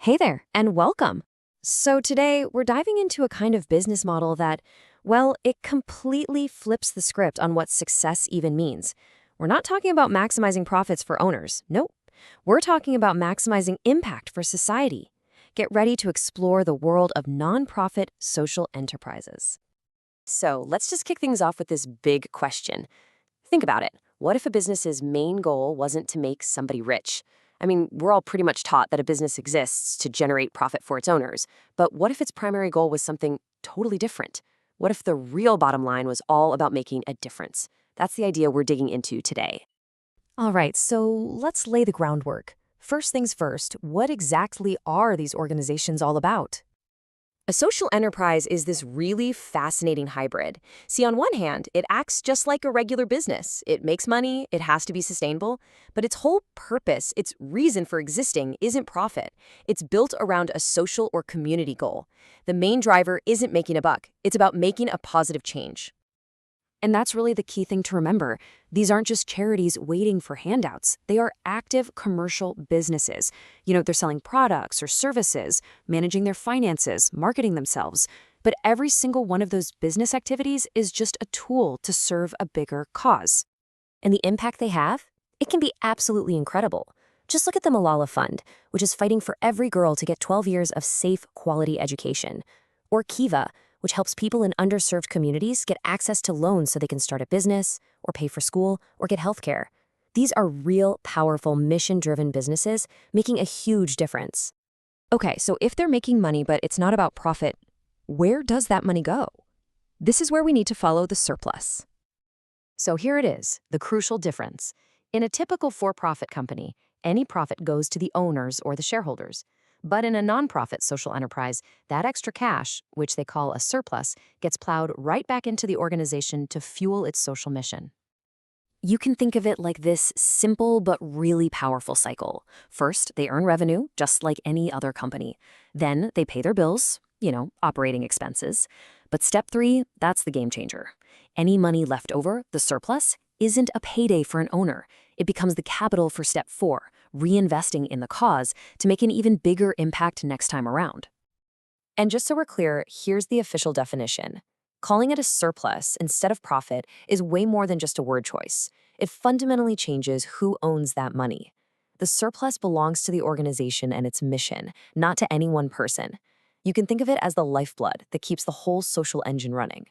Hey there, and welcome. So today we're diving into a kind of business model that, well, it completely flips the script on what success even means. We're not talking about maximizing profits for owners. Nope. We're talking about maximizing impact for society. Get ready to explore the world of nonprofit social enterprises. So let's just kick things off with this big question. Think about it. What if a business's main goal wasn't to make somebody rich? I mean, we're all pretty much taught that a business exists to generate profit for its owners. But what if its primary goal was something totally different? What if the real bottom line was all about making a difference? That's the idea we're digging into today. All right, so let's lay the groundwork. First things first, what exactly are these organizations all about? A social enterprise is this really fascinating hybrid. See, on one hand, it acts just like a regular business. It makes money, it has to be sustainable, but its whole purpose, its reason for existing, isn't profit. It's built around a social or community goal. The main driver isn't making a buck, it's about making a positive change. And that's really the key thing to remember. These aren't just charities waiting for handouts. They are active commercial businesses. They're selling products or services, managing their finances, marketing themselves. But every single one of those business activities is just a tool to serve a bigger cause. And the impact they have? It can be absolutely incredible. Just look at the Malala Fund, which is fighting for every girl to get 12 years of safe, quality education. Or Kiva, which helps people in underserved communities get access to loans so they can start a business, or pay for school, or get health care. These are real, powerful, mission-driven businesses making a huge difference. Okay, so if they're making money but it's not about profit, where does that money go? This is where we need to follow the surplus. So here it is, the crucial difference. In a typical for-profit company, any profit goes to the owners or the shareholders. But in a nonprofit social enterprise, that extra cash, which they call a surplus, gets plowed right back into the organization to fuel its social mission. You can think of it like this simple but really powerful cycle. First, they earn revenue, just like any other company. Then they pay their bills, operating expenses. But step 3, that's the game changer. Any money left over, the surplus, isn't a payday for an owner. It becomes the capital for step 4, reinvesting in the cause to make an even bigger impact next time around. And just so we're clear, here's the official definition. Calling it a surplus instead of profit is way more than just a word choice. It fundamentally changes who owns that money. The surplus belongs to the organization and its mission, not to any one person. You can think of it as the lifeblood that keeps the whole social engine running.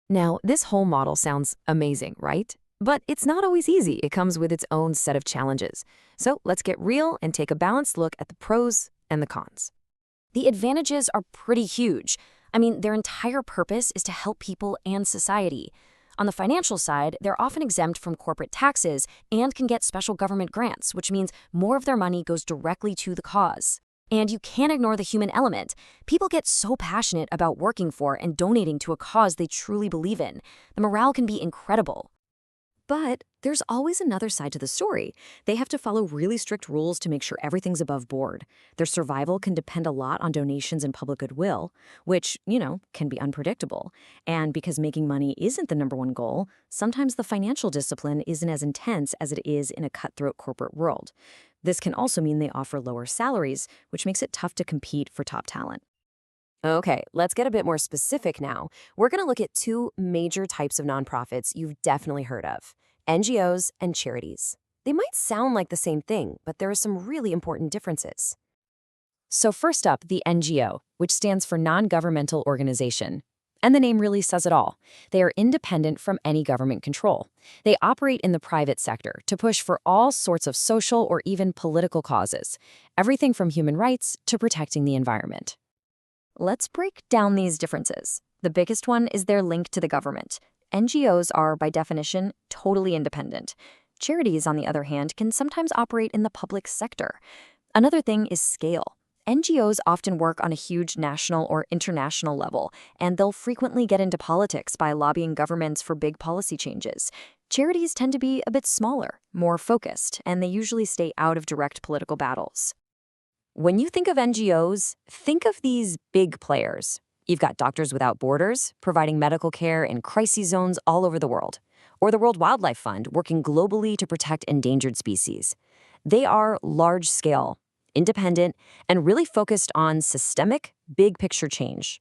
Now, this whole model sounds amazing, right? But it's not always easy. It comes with its own set of challenges. So let's get real and take a balanced look at the pros and the cons. The advantages are pretty huge. I mean, their entire purpose is to help people and society. On the financial side, they're often exempt from corporate taxes and can get special government grants, which means more of their money goes directly to the cause. And you can't ignore the human element. People get so passionate about working for and donating to a cause they truly believe in. The morale can be incredible. But there's always another side to the story. They have to follow really strict rules to make sure everything's above board. Their survival can depend a lot on donations and public goodwill, which, can be unpredictable. And because making money isn't the number one goal, sometimes the financial discipline isn't as intense as it is in a cutthroat corporate world. This can also mean they offer lower salaries, which makes it tough to compete for top talent. Okay, let's get a bit more specific now. We're going to look at 2 major types of nonprofits you've definitely heard of: NGOs and charities. They might sound like the same thing, but there are some really important differences. So first up, the NGO, which stands for Non-Governmental Organization. And the name really says it all. They are independent from any government control. They operate in the private sector to push for all sorts of social or even political causes, everything from human rights to protecting the environment. Let's break down these differences. The biggest one is their link to the government. NGOs are, by definition, totally independent. Charities, on the other hand, can sometimes operate in the public sector. Another thing is scale. NGOs often work on a huge national or international level, and they'll frequently get into politics by lobbying governments for big policy changes. Charities tend to be a bit smaller, more focused, and they usually stay out of direct political battles. When you think of NGOs, think of these big players. You've got Doctors Without Borders, providing medical care in crisis zones all over the world, or the World Wildlife Fund, working globally to protect endangered species. They are large-scale, independent, and really focused on systemic, big picture change.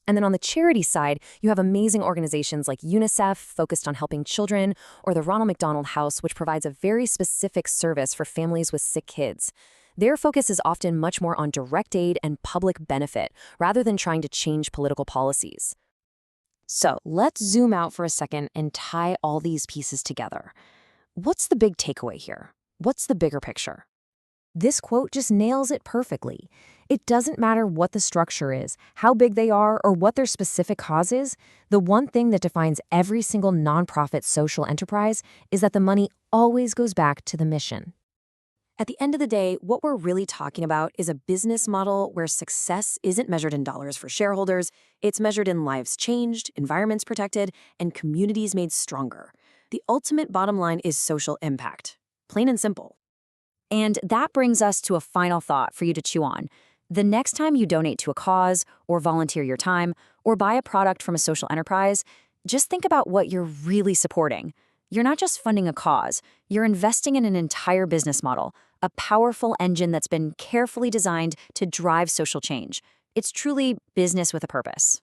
And then on the charity side, you have amazing organizations like UNICEF, focused on helping children, or the Ronald McDonald House, which provides a very specific service for families with sick kids. Their focus is often much more on direct aid and public benefit, rather than trying to change political policies. So let's zoom out for a second and tie all these pieces together. What's the big takeaway here? What's the bigger picture? This quote just nails it perfectly. It doesn't matter what the structure is, how big they are, or what their specific cause is. The one thing that defines every single nonprofit social enterprise is that the money always goes back to the mission. At the end of the day, what we're really talking about is a business model where success isn't measured in dollars for shareholders. It's measured in lives changed, environments protected, and communities made stronger. The ultimate bottom line is social impact. Plain and simple. And that brings us to a final thought for you to chew on. The next time you donate to a cause, or volunteer your time, or buy a product from a social enterprise, just think about what you're really supporting. You're not just funding a cause, you're investing in an entire business model, a powerful engine that's been carefully designed to drive social change. It's truly business with a purpose.